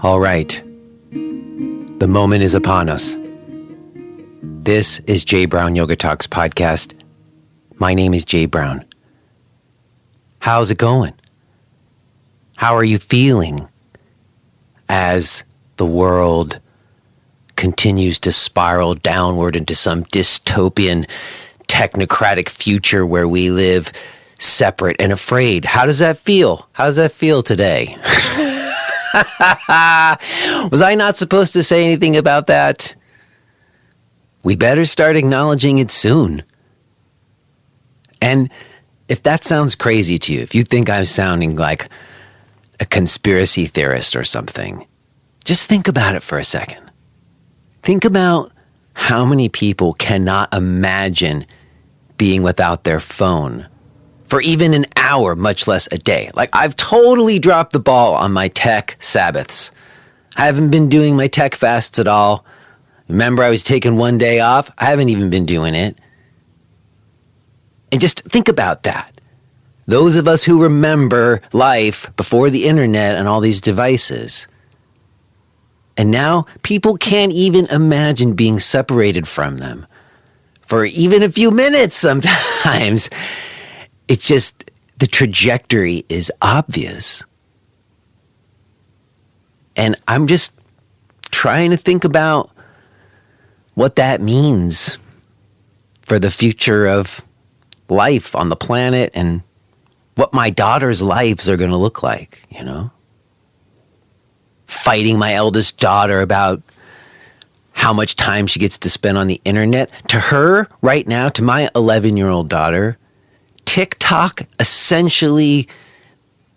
All right. The moment is upon us. This is Jay Brown Yoga Talks podcast. My name is Jay Brown. How's it going? How are you feeling as the world continues to spiral downward into some dystopian technocratic future where we live separate and afraid? How does that feel? How does that feel today? Was I not supposed to say anything about that? We better start acknowledging it soon. And if that sounds crazy to you, if you think I'm sounding like a conspiracy theorist or something, just think about it for a second. Think about how many people cannot imagine being without their phone for even an hour, much less a day. Like, I've totally dropped the ball on my tech Sabbaths. I haven't been doing my tech fasts at all. Remember, I was taking one day off. I haven't even been doing it. And just think about that. Those of us who remember life before the internet and all these devices. And now people can't even imagine being separated from them for even a few minutes sometimes. It's just, the trajectory is obvious. And I'm just trying to think about what that means for the future of life on the planet and what my daughter's lives are going to look like, you know? Fighting my eldest daughter about how much time she gets to spend on the internet. To her, right now, to my 11-year-old daughter, TikTok essentially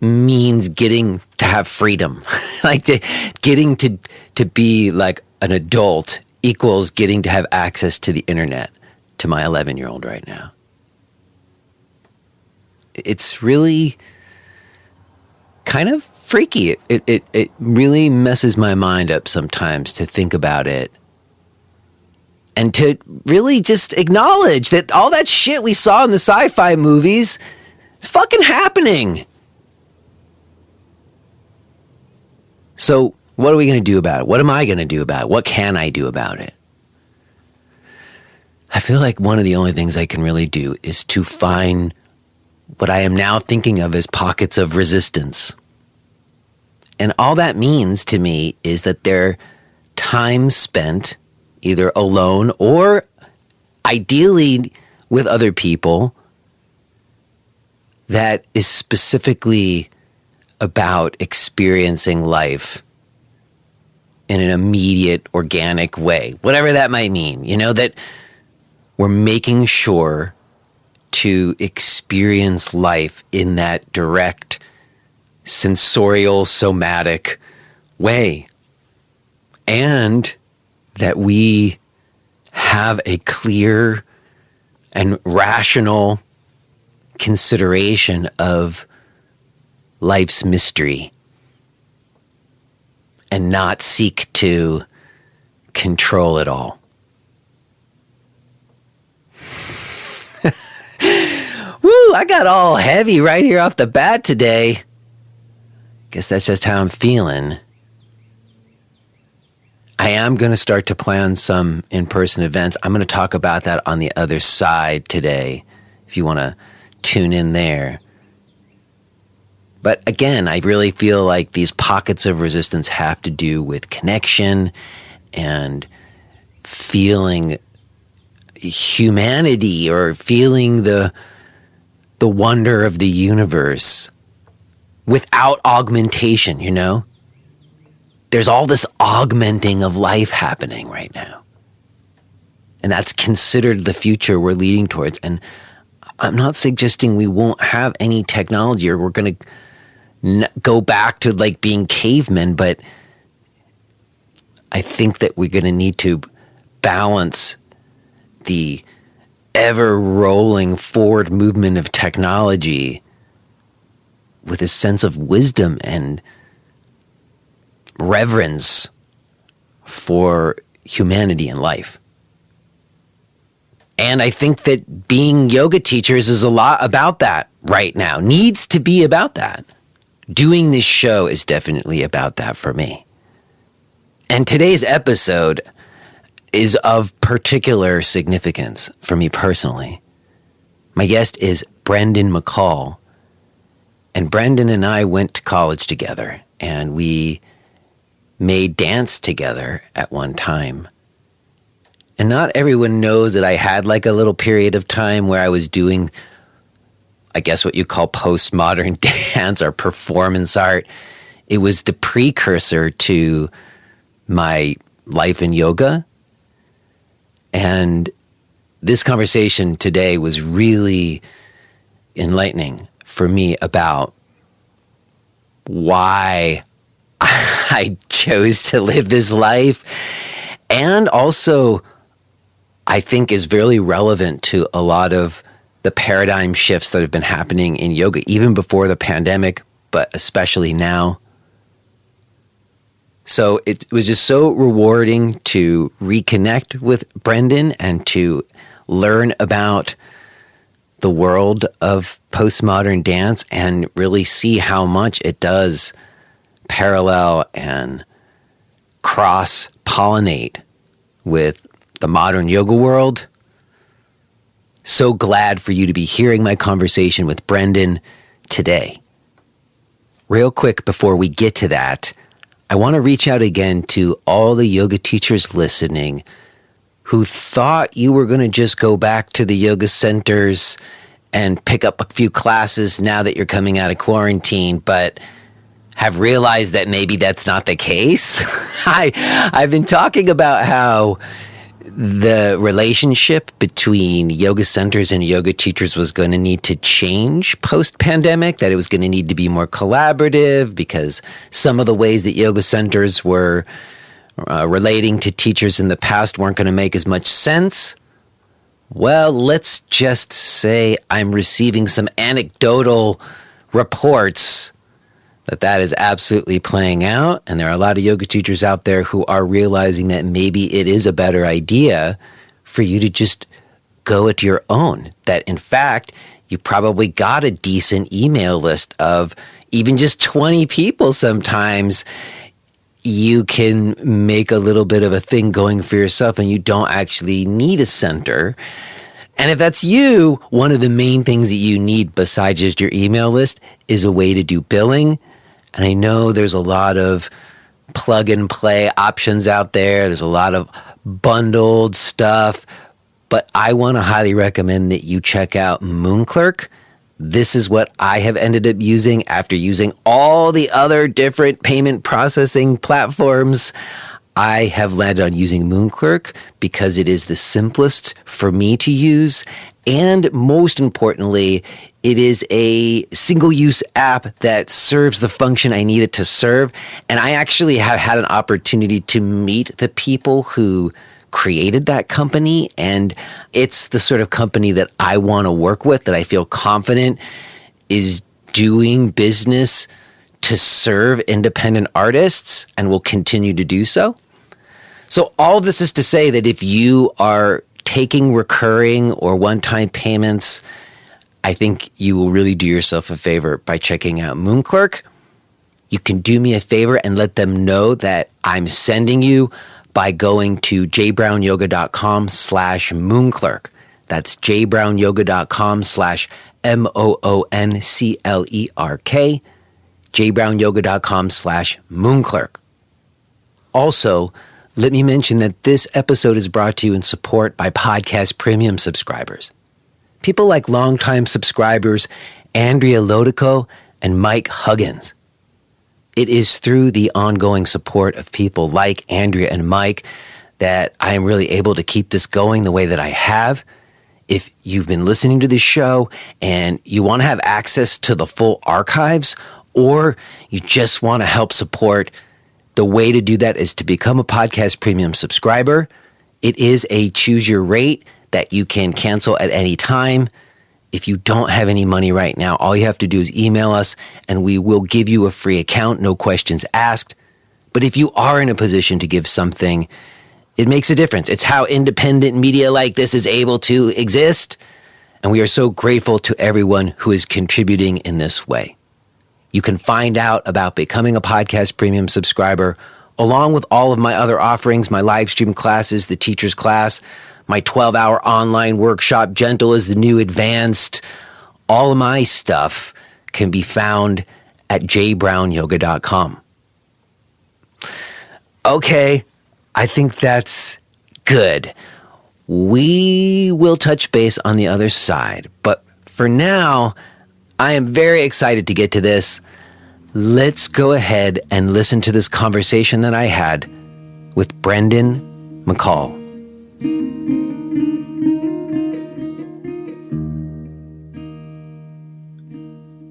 means getting to have freedom. Like, getting to be like an adult equals getting to have access to the internet to my 11-year-old right now. It's really kind of freaky. It really messes my mind up sometimes to think about it. And to really just acknowledge that all that shit we saw in the sci-fi movies is fucking happening. So what are we going to do about it? What am I going to do about it? What can I do about it? I feel like one of the only things I can really do is to find what I am now thinking of as pockets of resistance. And all that means to me is that they're time spent either alone or ideally with other people that is specifically about experiencing life in an immediate, organic way, whatever that might mean. You know, that we're making sure to experience life in that direct, sensorial, somatic way. And that we have a clear and rational consideration of life's mystery and not seek to control it all. Woo, I got all heavy right here off the bat today. Guess that's just how I'm feeling. I am going to start to plan some in-person events. I'm going to talk about that on the other side today, if you want to tune in there. But again, I really feel like these pockets of resistance have to do with connection and feeling humanity or feeling the wonder of the universe without augmentation, you know? There's all this augmenting of life happening right now. And that's considered the future we're leading towards. And I'm not suggesting we won't have any technology or we're going to go back to like being cavemen, but I think that we're going to need to balance the ever-rolling forward movement of technology with a sense of wisdom and reverence for humanity and life. And I think that being yoga teachers is a lot about that right now, needs to be about that. Doing this show is definitely about that for me. And today's episode is of particular significance for me personally. My guest is Brendan McCall. And Brendan and I went to college together, and we made dance together at one time. And not everyone knows that I had like a little period of time where I was doing, I guess what you call postmodern dance or performance art. It was the precursor to my life in yoga. And this conversation today was really enlightening for me about why I chose to live this life, and also I think is very relevant to a lot of the paradigm shifts that have been happening in yoga, even before the pandemic, but especially now. So it was just so rewarding to reconnect with Brendan and to learn about the world of postmodern dance and really see how much it does parallel and cross-pollinate with the modern yoga world. So glad for you to be hearing my conversation with Brendan today. Real quick before we get to that, I want to reach out again to all the yoga teachers listening who thought you were going to just go back to the yoga centers and pick up a few classes now that you're coming out of quarantine, but have realized that maybe that's not the case. I've been talking about how the relationship between yoga centers and yoga teachers was going to need to change post-pandemic, that it was going to need to be more collaborative because some of the ways that yoga centers were relating to teachers in the past weren't going to make as much sense. Well, let's just say I'm receiving some anecdotal reports that is absolutely playing out, and there are a lot of yoga teachers out there who are realizing that maybe it is a better idea for you to just go at your own. That, in fact, you probably got a decent email list of even just 20 people sometimes. You can make a little bit of a thing going for yourself, and you don't actually need a center. And if that's you, one of the main things that you need besides just your email list is a way to do billing. And I know there's a lot of plug and play options out there. There's a lot of bundled stuff, but I want to highly recommend that you check out Moonclerk. This is what I have ended up using after using all the other different payment processing platforms. I have landed on using Moonclerk because it is the simplest for me to use. And most importantly, it is a single-use app that serves the function I need it to serve. And I actually have had an opportunity to meet the people who created that company, and it's the sort of company that I want to work with, that I feel confident is doing business to serve independent artists and will continue to do so. So all of this is to say that if you are taking recurring or one-time payments, I think you will really do yourself a favor by checking out Moonclerk. You can do me a favor and let them know that I'm sending you by going to jbrownyoga.com/Moonclerk. That's jbrownyoga.com/MOONCLERK. jbrownyoga.com/Moonclerk. Also, let me mention that this episode is brought to you in support by Podcast Premium subscribers. People like longtime subscribers Andrea Lodico and Mike Huggins. It is through the ongoing support of people like Andrea and Mike that I am really able to keep this going the way that I have. If you've been listening to this show and you want to have access to the full archives, or you just want to help support, the way to do that is to become a Podcast Premium subscriber. It is a choose your rate that you can cancel at any time. If you don't have any money right now, all you have to do is email us and we will give you a free account, no questions asked. But if you are in a position to give something, it makes a difference. It's how independent media like this is able to exist. And we are so grateful to everyone who is contributing in this way. You can find out about becoming a Podcast Premium subscriber along with all of my other offerings, my live stream classes, the teacher's class, my 12-hour online workshop, Gentle is the New Advanced. All of my stuff can be found at jbrownyoga.com. Okay, I think that's good. We will touch base on the other side, but for now, I am very excited to get to this. Let's go ahead and listen to this conversation that I had with Brendan McCall.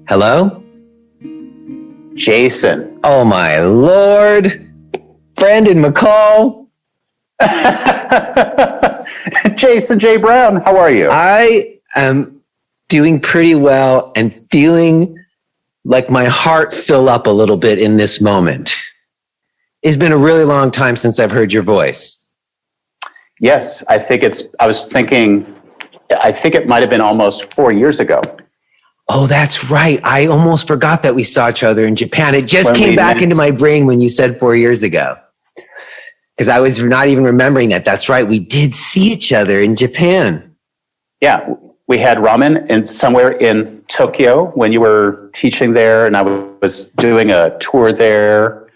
Hello? Jason. Oh my Lord. Brendan McCall. Jason J. Brown, how are you? I am doing pretty well and feeling like my heart fill up a little bit in this moment. It's been a really long time since I've heard your voice. Yes, I think it might have been almost 4 years ago. Oh, that's right. I almost forgot that we saw each other in Japan. It just came back into my brain when you said 4 years ago. Because I was not even remembering that. That's right. We did see each other in Japan. Yeah, we had ramen somewhere in Tokyo when you were teaching there, and I was doing a tour there.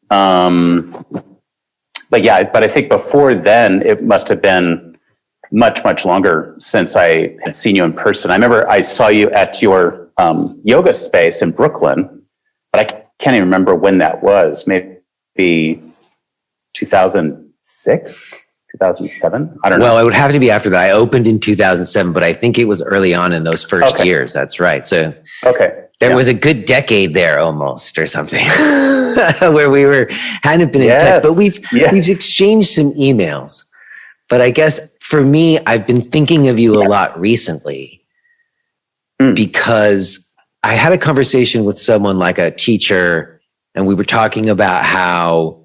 But I think before then, it must have been much, much longer since I had seen you in person. I remember I saw you at your yoga space in Brooklyn, but I can't even remember when that was. Maybe 2006, 2007? I don't know. Well, it would have to be after that. I opened in 2007, but I think it was early on in those first years. That's right. So there was a good decade there almost or something where we hadn't been in touch, but we've exchanged some emails. But I guess for me, I've been thinking of you a lot recently because I had a conversation with someone like a teacher, and we were talking about how,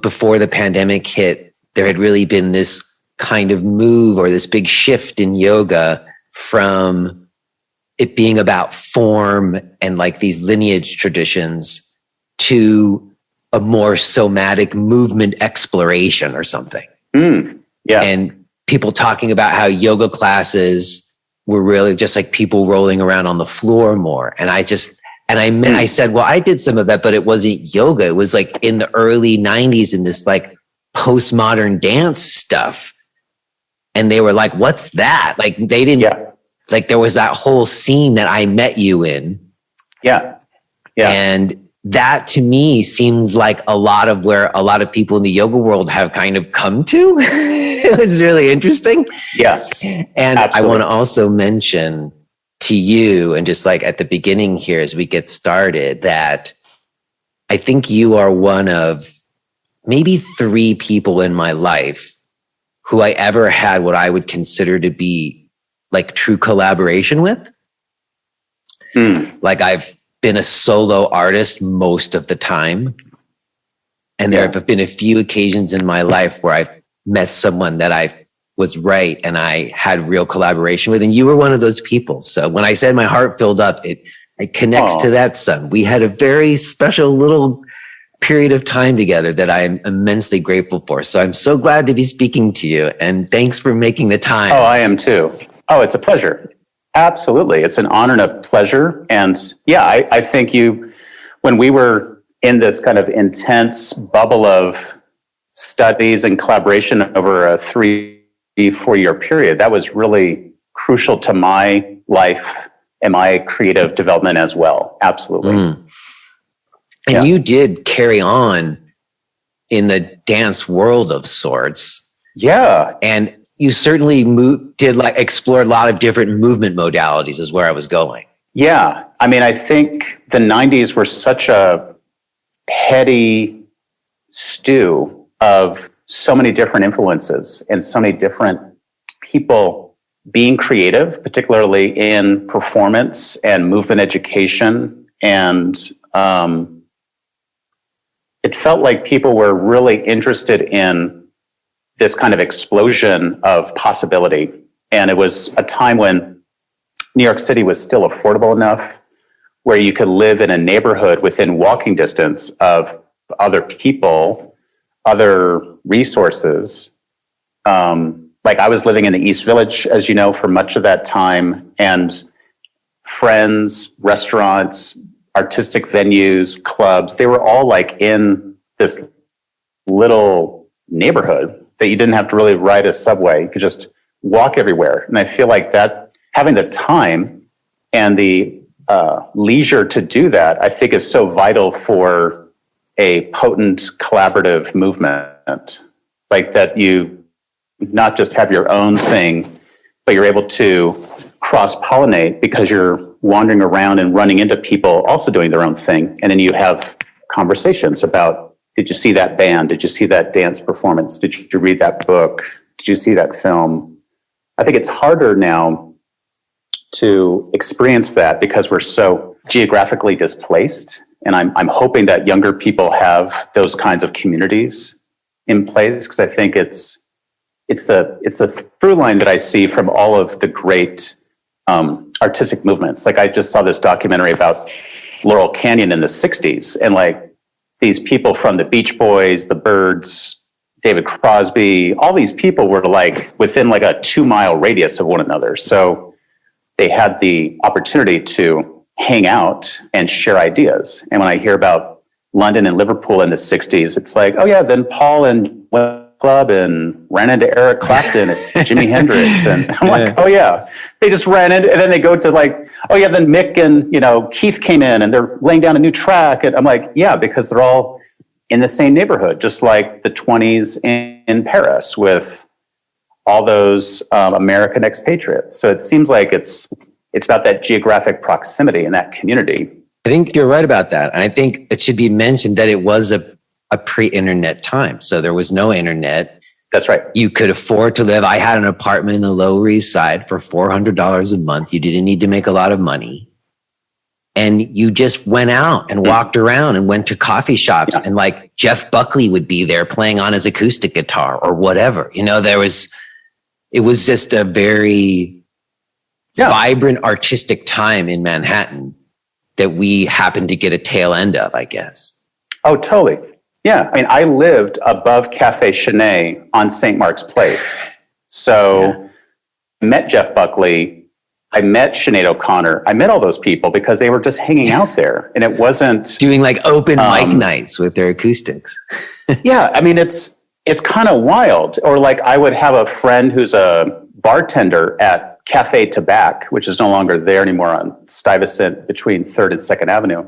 before the pandemic hit, there had really been this kind of move or this big shift in yoga from it being about form and like these lineage traditions to a more somatic movement exploration or something. And people talking about how yoga classes were really just like people rolling around on the floor more. And I said, well, I did some of that, but it wasn't yoga. It was like in the early 90s in this like postmodern dance stuff. And they were like, what's that? Like they didn't, like there was that whole scene that I met you in. Yeah. And that to me seemed like a lot of where a lot of people in the yoga world have kind of come to. It was really interesting. Yeah. And absolutely. I want to also mention to you, and just like at the beginning here as we get started, that I think you are one of maybe 3 people in my life who I ever had what I would consider to be like true collaboration with. Like I've been a solo artist most of the time. And there have been a few occasions in my life where I've met someone that I was right and I had real collaboration with. And you were one of those people. So when I said my heart filled up, it connects to that, son. We had a very special little period of time together that I'm immensely grateful for. So I'm so glad to be speaking to you. And thanks for making the time. Oh, I am too. Oh, it's a pleasure. Absolutely. It's an honor and a pleasure. And I think when we were in this kind of intense bubble of studies and collaboration over a 3-4 year period, that was really crucial to my life and my creative development as well. Absolutely. And you did carry on in the dance world of sorts. Yeah. And you certainly did like explore a lot of different movement modalities is where I was going. Yeah. I mean, I think the 90s were such a heady stew of so many different influences and so many different people being creative, particularly in performance and movement education. And it felt like people were really interested in this kind of explosion of possibility. And it was a time when New York City was still affordable enough, where you could live in a neighborhood within walking distance of other people, other resources. Like I was living in the East Village, as you know, for much of that time, and friends, restaurants, artistic venues, clubs, they were all like in this little neighborhood that you didn't have to really ride a subway. You could just walk everywhere. And I feel like that, having the time and the leisure to do that, I think is so vital for a potent collaborative movement. Like that you not just have your own thing, but you're able to cross-pollinate because you're wandering around and running into people also doing their own thing. And then you have conversations about, did you see that band? Did you see that dance performance? Did you read that book? Did you see that film? I think it's harder now to experience that because we're so geographically displaced. And I'm hoping that younger people have those kinds of communities in place, because I think it's the through line that I see from all of the great artistic movements. Like I just saw this documentary about Laurel Canyon in the 60s, and like these people from the Beach Boys, the Byrds, David Crosby, all these people were like within like a 2-mile radius of one another. So they had the opportunity to hang out and share ideas. And when I hear about London and Liverpool in the 60s, it's like, oh yeah, then Paul and club and ran into Eric Clapton and Jimi Hendrix. And I'm like, oh yeah, they just ran into, and then they go to like, oh yeah, then Mick and, Keith came in and they're laying down a new track. And I'm like, yeah, because they're all in the same neighborhood, just like the 20s in Paris with all those American expatriates. So it seems like it's about that geographic proximity and that community. I think you're right about that. And I think it should be mentioned that it was a pre-internet time. So there was no internet. That's right. You could afford to live. I had an apartment in the Lower East Side for $400 a month. You didn't need to make a lot of money. And you just went out and walked around and went to coffee shops. Yeah. And like Jeff Buckley would be there playing on his acoustic guitar or whatever. It was just a very vibrant artistic time in Manhattan that we happened to get a tail end of, I guess. Oh, totally. Yeah. I mean, I lived above Cafe Chenet on St. Mark's Place. So I met Jeff Buckley. I met Sinead O'Connor. I met all those people because they were just hanging out there, and it wasn't doing like open mic nights with their acoustics. Yeah. I mean, it's kind of wild. Or like I would have a friend who's a bartender at Cafe Tabac, which is no longer there anymore on Stuyvesant between 3rd and 2nd Avenue.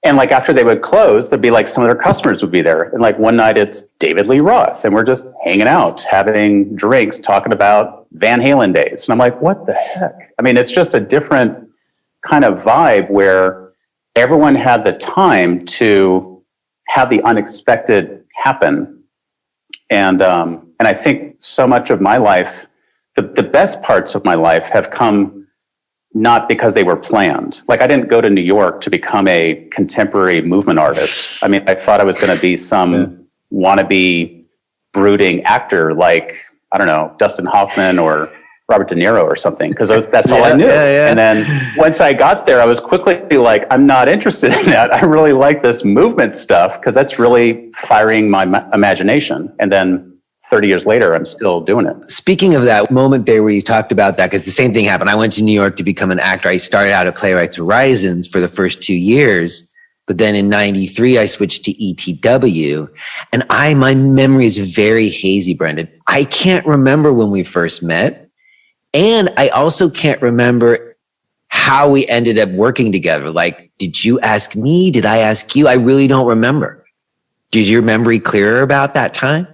And like after they would close, there'd be like some of their customers would be there. And like one night it's David Lee Roth, and we're just hanging out, having drinks, talking about Van Halen days. And I'm like, what the heck? I mean, it's just a different kind of vibe where everyone had the time to have the unexpected happen. And I think so much of my life, the best parts of my life have come not because they were planned. Like I didn't go to New York to become a contemporary movement artist. I mean, I thought I was going to be some wannabe brooding actor like, I don't know, Dustin Hoffman or Robert De Niro or something, because that's all I knew. Yeah. And then once I got there, I was quickly like, I'm not interested in that. I really like this movement stuff because that's really firing my imagination. And then 30 years later, I'm still doing it. Speaking of that moment there where you talked about that, because the same thing happened. I went to New York to become an actor. I started out at Playwrights Horizons for the first 2 years. But then in 93, I switched to ETW. And my memory is very hazy, Brendan. I can't remember when we first met. And I also can't remember how we ended up working together. Like, did you ask me? Did I ask you? I really don't remember. Is your memory clearer about that time?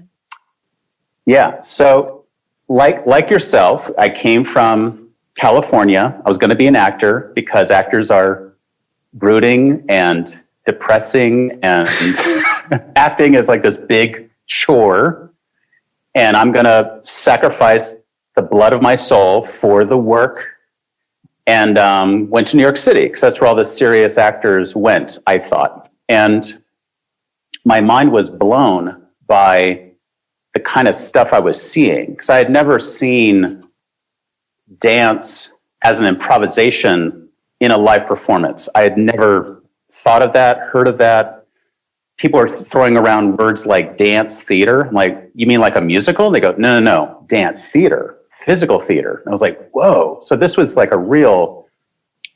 Yeah. So like yourself, I came from California. I was going to be an actor because actors are brooding and depressing, and acting is like this big chore. And I'm going to sacrifice the blood of my soul for the work, and went to New York City because that's where all the serious actors went, I thought. And my mind was blown by the kind of stuff I was seeing, because I had never seen dance as an improvisation in a live performance. I had never thought of that, heard of that. People are throwing around words like dance theater. I'm like, you mean like a musical? And they go, no, dance theater, physical theater. And I was like, whoa. So this was like a real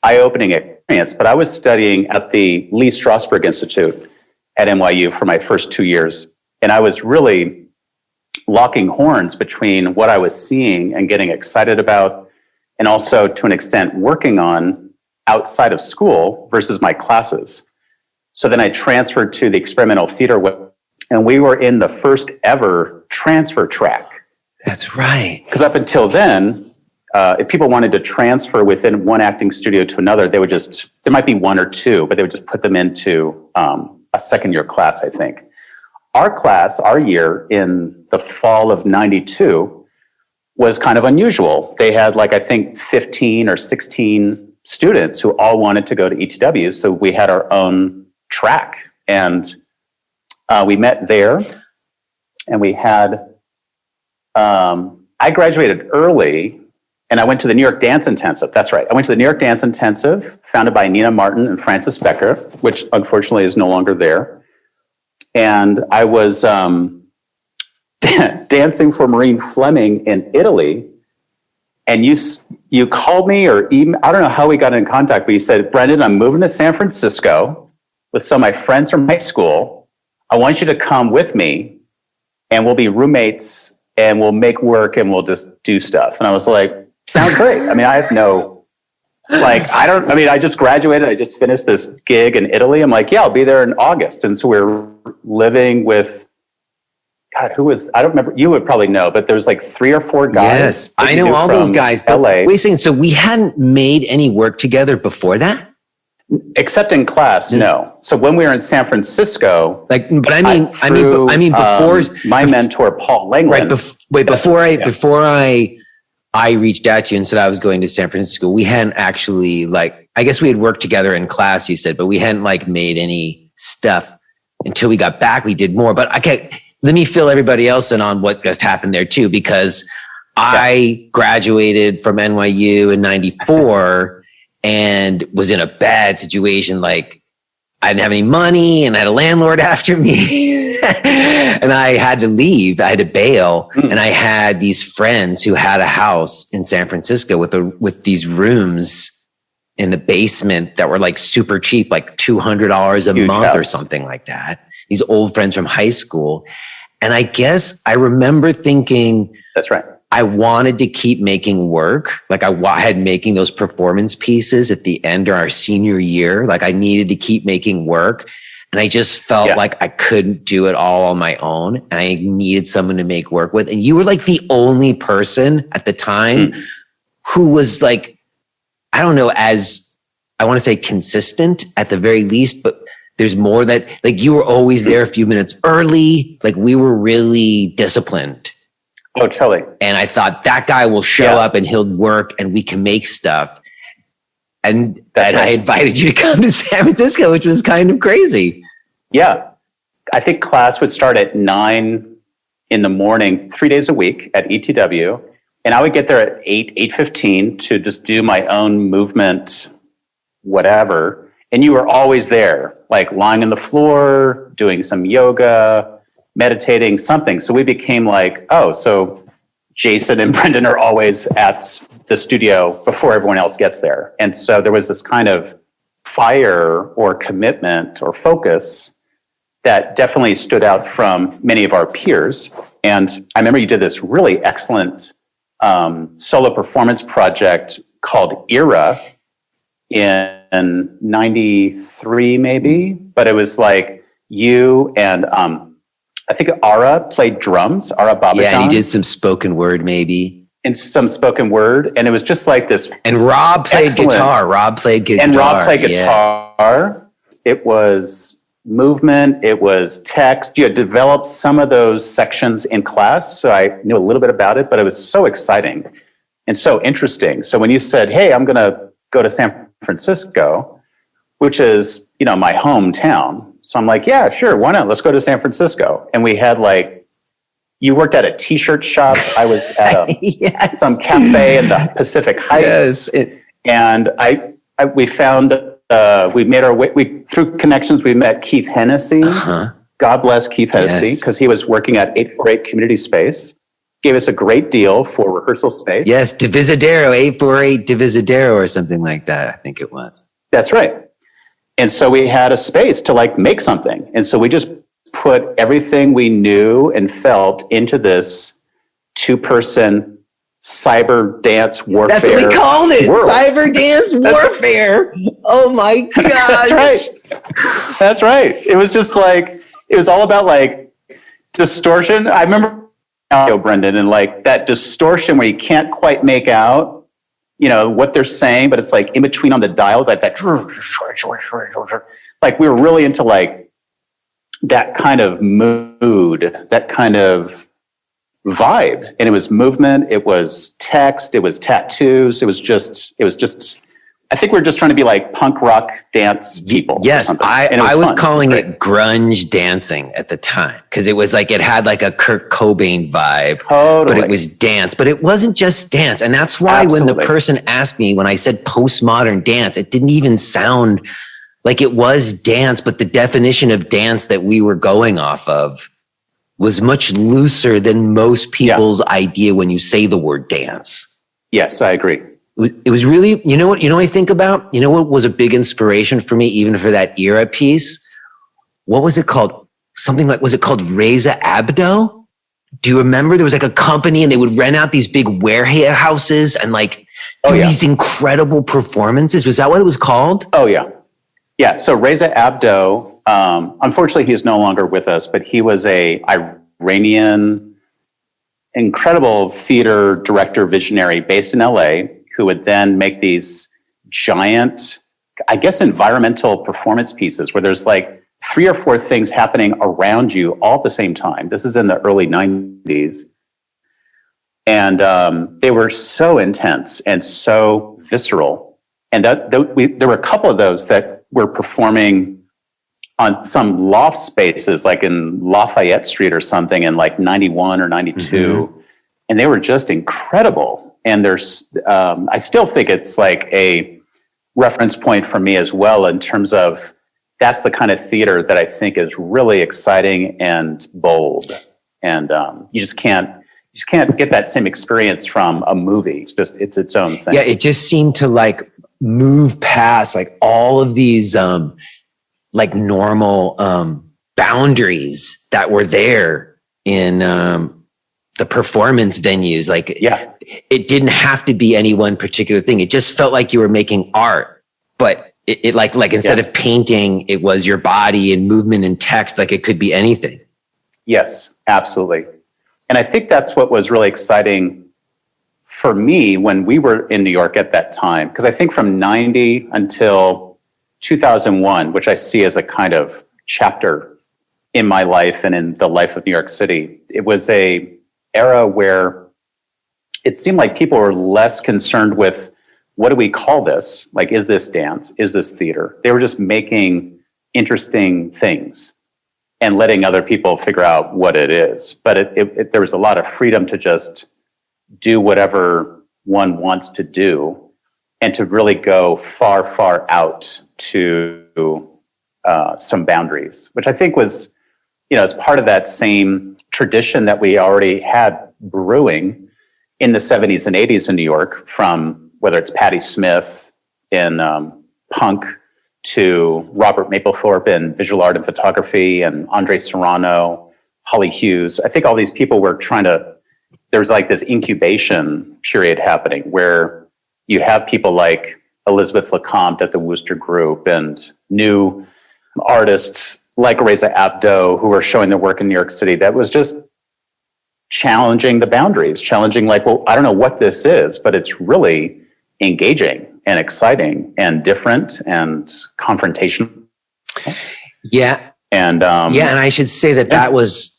eye-opening experience. But I was studying at the Lee Strasberg Institute at NYU for my first 2 years. And I was really locking horns between what I was seeing and getting excited about, and also to an extent working on outside of school versus my classes. So then I transferred to the experimental theater, and we were in the first ever transfer track. That's right. Because up until then, if people wanted to transfer within one acting studio to another, they would just, there might be one or two, but they would just put them into a second year class, I think. Our class, our year in the fall of 92 was kind of unusual. They had like, I think 15 or 16 students who all wanted to go to ETW. So we had our own track, and we met there, and we had, I graduated early, and I went to the New York Dance Intensive. That's right. I went to the New York Dance Intensive, founded by Nina Martin and Francis Becker, which unfortunately is no longer there. And I was dancing for Maureen Fleming in Italy. And you called me, or even, I don't know how we got in contact, but you said, Brendan, I'm moving to San Francisco with some of my friends from high school. I want you to come with me, and we'll be roommates, and we'll make work, and we'll just do stuff. And I was like, sounds great. I mean, I have no, I just graduated. I just finished this gig in Italy. I'm like, yeah, I'll be there in August. And so we're living with, God, who was, I don't remember, you would probably know, but there's like 3 or 4 guys. Yes, I know all those guys. But LA. wait a second, so we hadn't made any work together before that? Except in class, no. So when we were in San Francisco, before my mentor, Paul Langland. Right, before I reached out to you and said I was going to San Francisco, we hadn't actually I guess we had worked together in class, you said, but we hadn't made any stuff until we got back. We did more, but let me fill everybody else in on what just happened there too, because I graduated from NYU in 94 and was in a bad situation. I didn't have any money, and I had a landlord after me and I had to leave. I had to bail. And I had these friends who had a house in San Francisco with these rooms in the basement that were super cheap, $200 a month house. Or something like that. These old friends from high school. And I guess I remember thinking, that's right, I wanted to keep making work. I had making those performance pieces at the end of our senior year. I needed to keep making work. And I just felt like I couldn't do it all on my own. And I needed someone to make work with. And you were the only person at the time who was I don't know, as I want to say consistent at the very least, but there's more that you were always there a few minutes early. We were really disciplined. Oh, totally. And I thought that guy will show up and he'll work and we can make stuff. And I invited you to come to San Francisco, which was kind of crazy. Yeah. I think class would start at 9 in the morning, 3 days a week at ETW. And I would get there at 8:15 to just do my own movement, whatever. And you were always there, lying on the floor, doing some yoga, meditating, something. So we became so Jason and Brendan are always at the studio before everyone else gets there. And so there was this kind of fire or commitment or focus that definitely stood out from many of our peers. And I remember you did this really excellent solo performance project called Era in 93 maybe, but it was you and I think Ara played drums, Ara Babajan. Yeah, and he did some spoken word maybe. And some spoken word, and it was just this. And Rob played guitar. And Rob played guitar. It was movement. It was text. You had developed some of those sections in class, so I knew a little bit about it, but it was so exciting and so interesting. So when you said, hey, I'm going to go to San Francisco, which is, my hometown. So I'm yeah, sure. Why not? Let's go to San Francisco. And we had you worked at a t-shirt shop. I was at some cafe in the Pacific Heights. Yes. And I we found, we made our way, through connections, we met Keith Hennessy. God bless Keith Hennessy, because he was working at 848 Community Space. Gave us a great deal for rehearsal space. Yes, Divisadero, 848 Divisadero or something like that, I think it was. That's right. And so we had a space to like make something. And so we just put everything we knew and felt into this 2-person cyber dance warfare. That's what we called it, world. cyber dance warfare. Oh my gosh. That's right. That's right. It was just like, it was all about like distortion. I remember Brendan, and like that distortion where you can't quite make out, you know, what they're saying, but it's like in between on the dial, like that, like we were really into like that kind of mood, that kind of vibe. And it was movement, it was text, it was tattoos, it was just, I think we're just trying to be like punk rock dance people. Yes, I was calling it grunge dancing at the time, because it was like, it had like a Kurt Cobain vibe, but it was dance. But it wasn't just dance. And that's why when the person asked me, when I said postmodern dance, it didn't even sound like it was dance, but the definition of dance that we were going off of was much looser than most people's idea when you say the word dance. Yes, I agree. It was really, you know what I think about? You know what was a big inspiration for me, even for that era piece? What was it called? Something like, was it called Reza Abdo? Do you remember? There was like a company and they would rent out these big warehouses and like do these incredible performances. Was that what it was called? Oh, yeah. Yeah. So Reza Abdo, unfortunately, he's no longer with us, but he was a Iranian, incredible theater director, visionary based in LA, who would then make these giant, I guess, environmental performance pieces where there's like 3 or 4 things happening around you all at the same time. This is in the early 90s. And they were so intense and so visceral. And there were a couple of those that were performing on some loft spaces, like in Lafayette Street or something in like 91 or 92. And they were just incredible. And there's, I still think it's like a reference point for me as well in terms of that's the kind of theater that I think is really exciting and bold. And you just can't get that same experience from a movie. It's its own thing. Yeah, it just seemed to like move past like all of these like normal boundaries that were there in the performance venues. Like, it didn't have to be any one particular thing. It just felt like you were making art, but it like instead of painting, it was your body and movement and text. Like it could be anything. Yes, absolutely. And I think that's what was really exciting for me when we were in New York at that time. Because I think from 90 until 2001, which I see as a kind of chapter in my life and in the life of New York City, it was a era where it seemed like people were less concerned with what do we call this? Like, is this dance? Is this theater? They were just making interesting things and letting other people figure out what it is. But there was a lot of freedom to just do whatever one wants to do and to really go far, far out to some boundaries, which I think was, it's part of that same tradition that we already had brewing in the 70s and 80s in New York, from whether it's Patti Smith in punk to Robert Mapplethorpe in visual art and photography, and Andre Serrano, Holly Hughes. I think all these people were there was like this incubation period happening where you have people like Elizabeth LeCompte at the Wooster Group and new artists like Reza Abdo who were showing their work in New York City that was just challenging the boundaries, challenging like, well, I don't know what this is, but it's really engaging and exciting and different and confrontational. Yeah. And and I should say that was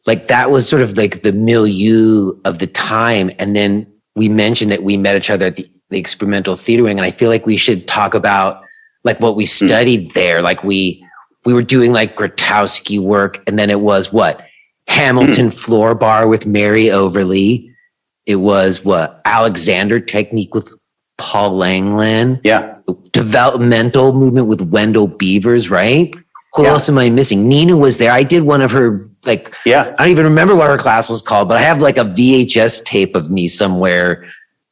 sort of like the milieu of the time. And then we mentioned that we met each other at the Experimental Theater Wing. And I feel like we should talk about like what we studied there. Like we were doing like Grotowski work, and then it was Hamilton floor bar with Mary Overly. It was Alexander technique with Paul Langland. Yeah. developmental movement with Wendell Beavers, right? Who else am I missing? Nina was there. I did one of her, like, I don't even remember what her class was called, but I have like a VHS tape of me somewhere,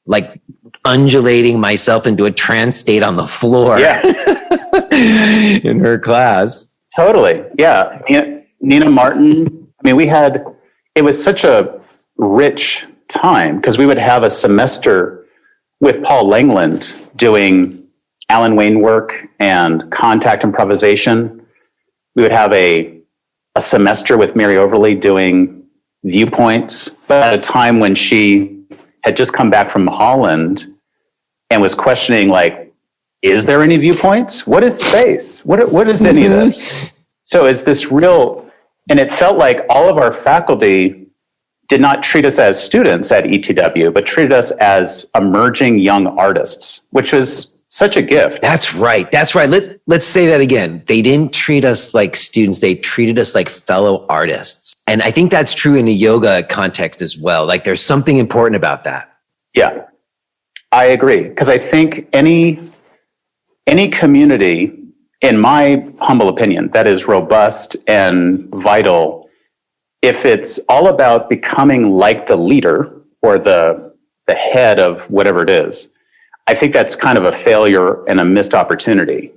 like undulating myself into a trance state on the floor in her class. Totally. Yeah. Nina Martin. I mean, it was such a rich time because we would have a semester with Paul Langland doing Alan Wayne work and contact improvisation. We would have a semester with Mary Overly doing viewpoints, but at a time when she had just come back from Holland and was questioning, like, is there any viewpoints? What is space? What is any of this? So is this real? And it felt like all of our faculty did not treat us as students at ETW, but treated us as emerging young artists, which was such a gift. That's right. Let's say that again. They didn't treat us like students. They treated us like fellow artists. And I think that's true in the yoga context as well. Like there's something important about that. Yeah, I agree. Because I think any community, in my humble opinion, that is robust and vital, if it's all about becoming like the leader or the head of whatever it is, I think that's kind of a failure and a missed opportunity.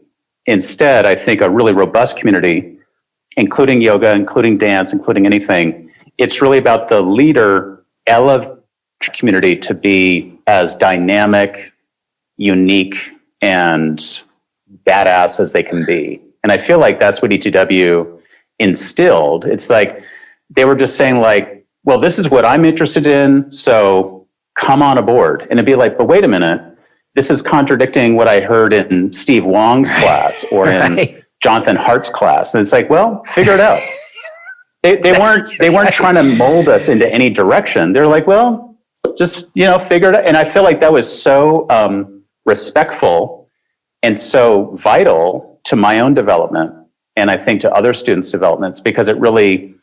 Instead, I think a really robust community, including yoga, including dance, including anything, it's really about the leader elevating community to be as dynamic, unique, and badass as they can be. And I feel like that's what ETW instilled. It's like they were just saying, like, well, this is what I'm interested in, so come on aboard. And it'd be like, but wait a minute. This is contradicting what I heard in Steve Wong's class or in Jonathan Hart's class. And it's like, well, figure it out. They weren't trying to mold us into any direction. They're like, well, just, figure it out. And I feel like that was so respectful and so vital to my own development. And I think to other students' developments, because it really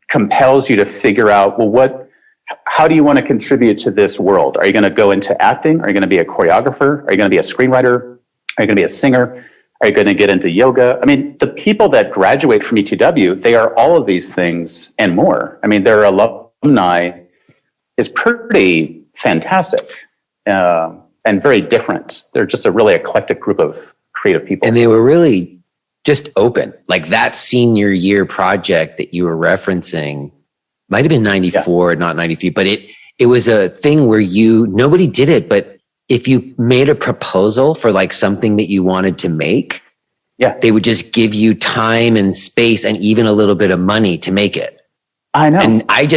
compels you to figure out, well, how do you want to contribute to this world? Are you going to go into acting? Are you going to be a choreographer? Are you going to be a screenwriter? Are you going to be a singer? Are you going to get into yoga? I mean, the people that graduate from ETW, they are all of these things and more. I mean, their alumni is pretty fantastic and very different. They're just a really eclectic group of creative people. And they were really just open. Like that senior year project that you were referencing might have been 94, not 93, but it was a thing where nobody did it, but if you made a proposal for like something that you wanted to make, they would just give you time and space and even a little bit of money to make it. I know. And that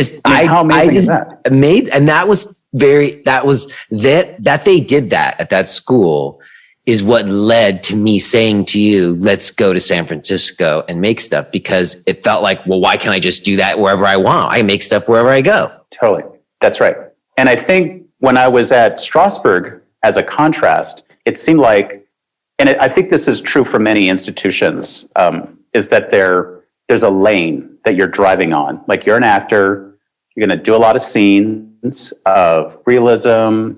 they did that at that school is what led to me saying to you, let's go to San Francisco and make stuff, because it felt like, well, why can't I just do that wherever I want? I make stuff wherever I go. Totally. That's right. And I think when I was at Strasberg, as a contrast, it seemed like, and I think this is true for many institutions, is that there's a lane that you're driving on. Like you're an actor, you're going to do a lot of scenes of realism,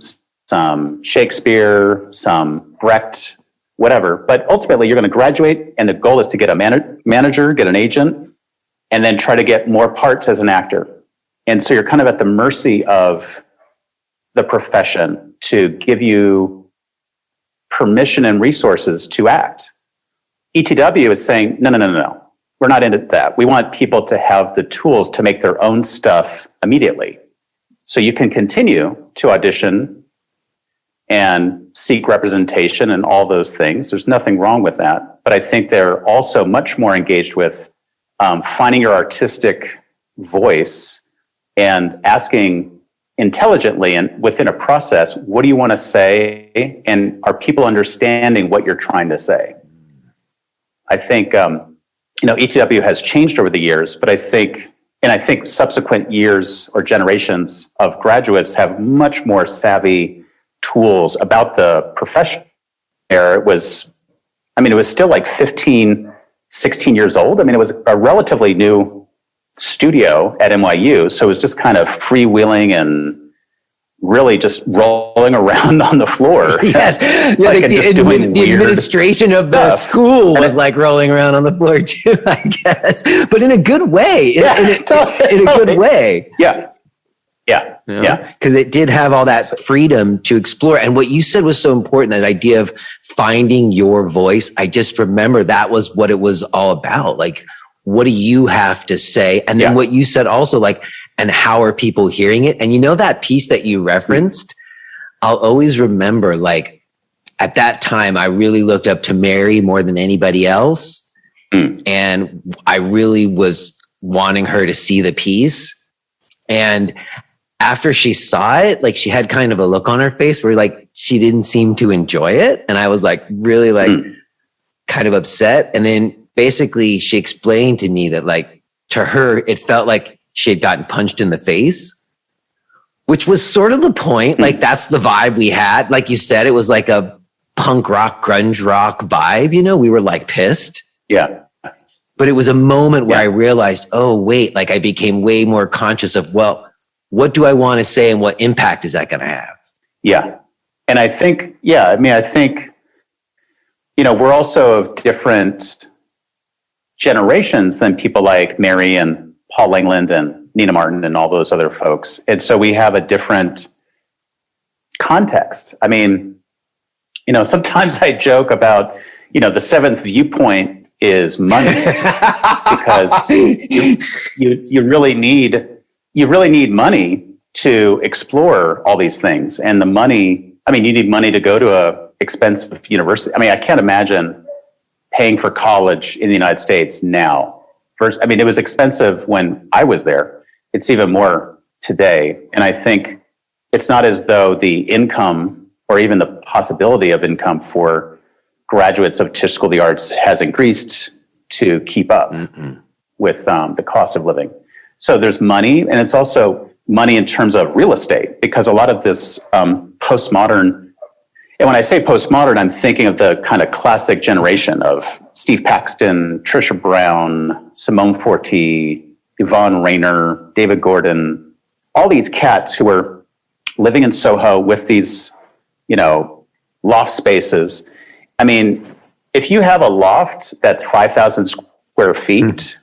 some Shakespeare, some Brecht, whatever. But ultimately, you're going to graduate, and the goal is to get a manager, get an agent, and then try to get more parts as an actor. And so you're kind of at the mercy of the profession to give you permission and resources to act. ETW is saying, no. We're not into that. We want people to have the tools to make their own stuff immediately. So you can continue to audition and seek representation and all those things. There's nothing wrong with that. But I think they're also much more engaged with finding your artistic voice and asking intelligently and within a process, what do you want to say? And are people understanding what you're trying to say? I think, ETW has changed over the years, but I think subsequent years or generations of graduates have much more savvy tools about the profession. It was still like 15, 16 years old. I mean, it was a relatively new studio at NYU. So it was just kind of freewheeling and really just rolling around on the floor. Yes. Yeah, like, the administration of the school was like rolling around on the floor too, I guess, but in a good way. In a good way. Yeah. Yeah. Yeah. Because it did have all that freedom to explore. And what you said was so important, that idea of finding your voice. I just remember that was what it was all about. Like, what do you have to say? And then what you said also, like, and how are people hearing it? And you know, that piece that you referenced, I'll always remember, like, at that time, I really looked up to Mary more than anybody else. And I really was wanting her to see the piece. And after she saw it, like, she had kind of a look on her face where, like, she didn't seem to enjoy it. And I was like, really, like, kind of upset. And then basically she explained to me that, like, to her, it felt like she had gotten punched in the face, which was sort of the point. Like, that's the vibe we had. Like you said, it was like a punk rock, grunge rock vibe. You know, we were like pissed. Yeah. But it was a moment where I realized, oh, wait, like, I became way more conscious of, well, what do I want to say and what impact is that going to have? Yeah. And I think, I think, you know, we're also of different generations than people like Mary and Paul Langland and Nina Martin and all those other folks. And so we have a different context. I mean, you know, sometimes I joke about, you know, the seventh viewpoint is money because you really need money to explore all these things. And the money, I mean, you need money to go to a expensive university. I mean, I can't imagine paying for college in the United States now. First, I mean, it was expensive when I was there. It's even more today. And I think it's not as though the income or even the possibility of income for graduates of Tisch School of the Arts has increased to keep up with the cost of living. So there's money, and it's also money in terms of real estate, because a lot of this postmodern, and when I say postmodern, I'm thinking of the kind of classic generation of Steve Paxton, Trisha Brown, Simone Forti, Yvonne Rainer, David Gordon, all these cats who were living in Soho with these, you know, loft spaces. I mean, if you have a loft that's 5,000 square feet,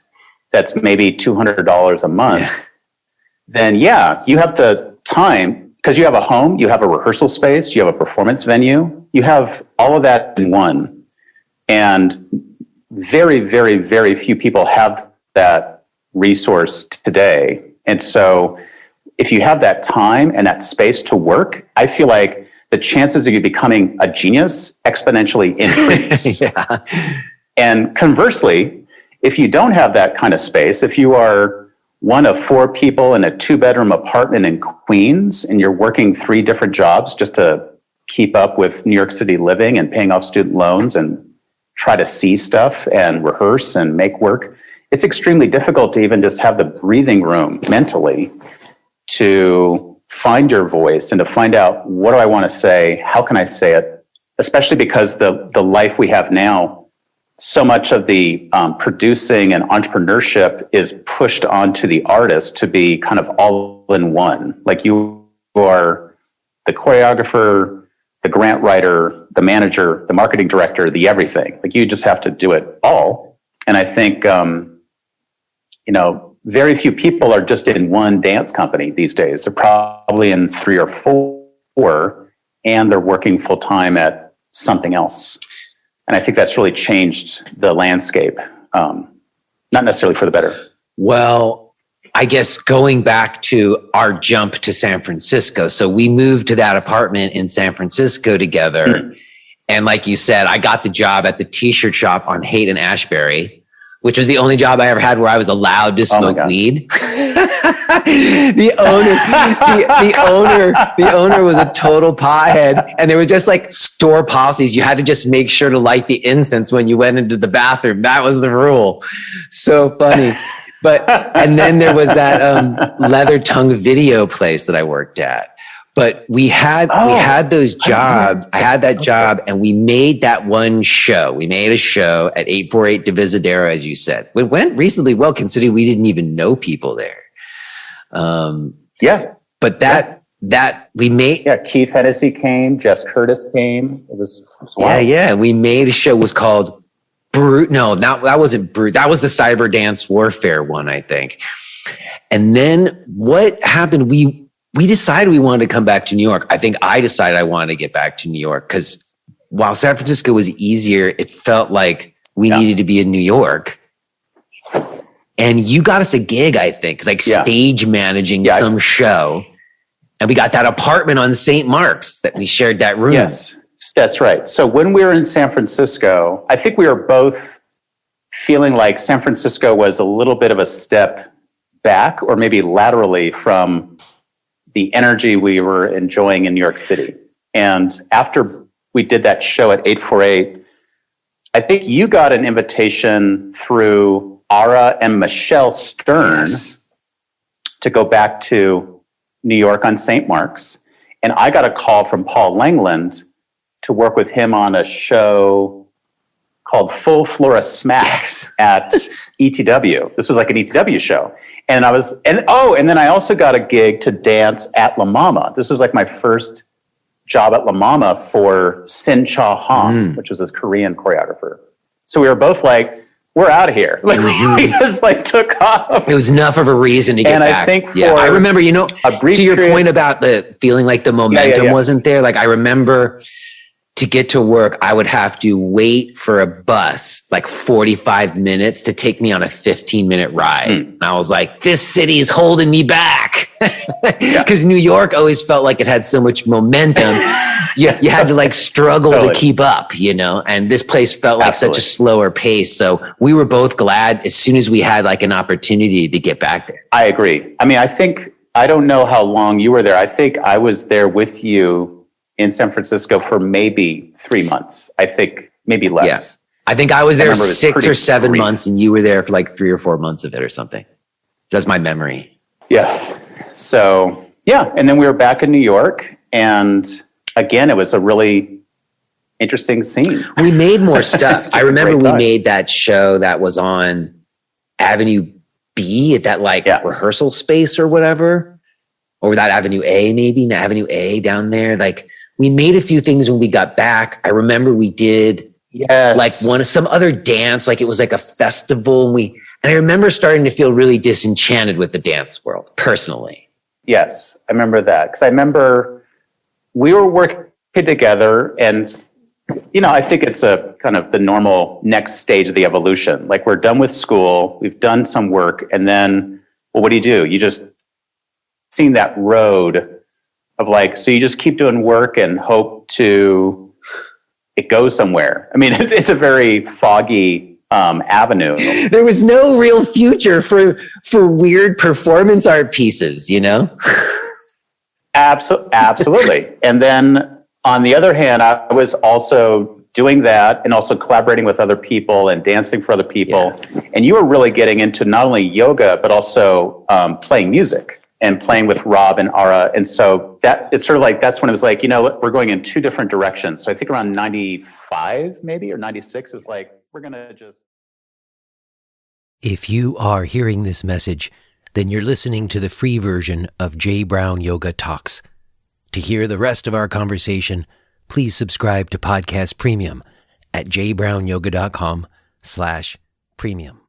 that's maybe $200 a month, then you have the time, because you have a home, you have a rehearsal space, you have a performance venue, you have all of that in one. And very, very, very few people have that resource today. And so if you have that time and that space to work, I feel like the chances of you becoming a genius exponentially increase. And conversely, if you don't have that kind of space, if you are one of four people in a 2-bedroom apartment in Queens, and you're working 3 different jobs just to keep up with New York City living and paying off student loans and try to see stuff and rehearse and make work, it's extremely difficult to even just have the breathing room mentally to find your voice and to find out, what do I want to say? How can I say it? Especially because the life we have now, so much of the producing and entrepreneurship is pushed onto the artist to be kind of all in one. Like, you are the choreographer, the grant writer, the manager, the marketing director, the everything. Like, you just have to do it all. And I think, you know, very few people are just in one dance company these days. They're probably in 3 or 4, and they're working full time at something else. And I think that's really changed the landscape, not necessarily for the better. Well, I guess going back to our jump to San Francisco. So we moved to that apartment in San Francisco together. And like you said, I got the job at the t-shirt shop on Haight and Ashbury, which was the only job I ever had where I was allowed to smoke weed. The owner was a total pothead, and there was just like store policies. You had to just make sure to light the incense when you went into the bathroom. That was the rule. So funny. But, and then there was that leather tongue video place that I worked at. But we had those jobs. I had that job, and we made that one show. We made a show at 848 Divisadero, as you said. It went reasonably well, considering we didn't even know people there. But that we made. Yeah, Keith Hennessy came, Jess Curtis came. It was wild. Yeah. We made a show was called Brute. No, that wasn't Brute. That was the Cyber Dance Warfare one, I think. And then what happened? We decided we wanted to come back to New York. I think I decided I wanted to get back to New York because while San Francisco was easier, it felt like we needed to be in New York. And you got us a gig, I think, like stage managing some show. And we got that apartment on St. Mark's that we shared that room. Yes, that's right. So when we were in San Francisco, I think we were both feeling like San Francisco was a little bit of a step back or maybe laterally from the energy we were enjoying in New York City. And after we did that show at 848, I think you got an invitation through Ara and Michelle Stern to go back to New York on St. Mark's. And I got a call from Paul Langland to work with him on a show called Full Flora Smacks at ETW. This was like an ETW show. And then I also got a gig to dance at La Mama. This was like my first job at La Mama for Sin Cha Hong, which was this Korean choreographer. So we were both like, we're out of here. Like we just like took off. It was enough of a reason to get back. I think I remember, to your point about the feeling like the momentum wasn't there. Like I remember to get to work, I would have to wait for a bus like 45 minutes to take me on a 15-minute ride. And I was like, this city is holding me back. Because New York always felt like it had so much momentum. You had to like struggle to keep up, and this place felt like such a slower pace. So we were both glad as soon as we had like an opportunity to get back there. I agree. I mean, I don't know how long you were there. I think I was there with you in San Francisco for maybe 3 months. I think maybe less. Yeah. I think I was there 6 or 7 months and you were there for like 3 or 4 months of it or something. That's my memory. Yeah. So, and then we were back in New York, and again, it was a really interesting scene. We made more stuff. I remember we made that show that was on Avenue B at that rehearsal space or whatever, or that Avenue A, maybe Avenue A down there. Like we made a few things when we got back. I remember we did some other dance, like it was like a festival. And I remember starting to feel really disenchanted with the dance world personally. Yes, I remember that. Because I remember we were working together and, I think it's a kind of the normal next stage of the evolution. Like we're done with school, we've done some work, and then, well, what do? You just seen that road of like, so you just keep doing work and hope it goes somewhere. I mean, it's a very foggy avenue. There was no real future for weird performance art pieces, Absolutely. And then on the other hand, I was also doing that and also collaborating with other people and dancing for other people. Yeah. And you were really getting into not only yoga, but also playing music and playing with Rob and Ara. And so it's sort of like, that's when it was like, we're going in two different directions. So I think around 95 maybe, or 96, it was like, we're going to just. If you are hearing this message, then you're listening to the free version of J. Brown Yoga Talks. To hear the rest of our conversation, please subscribe to Podcast Premium at jbrownyoga.com/premium.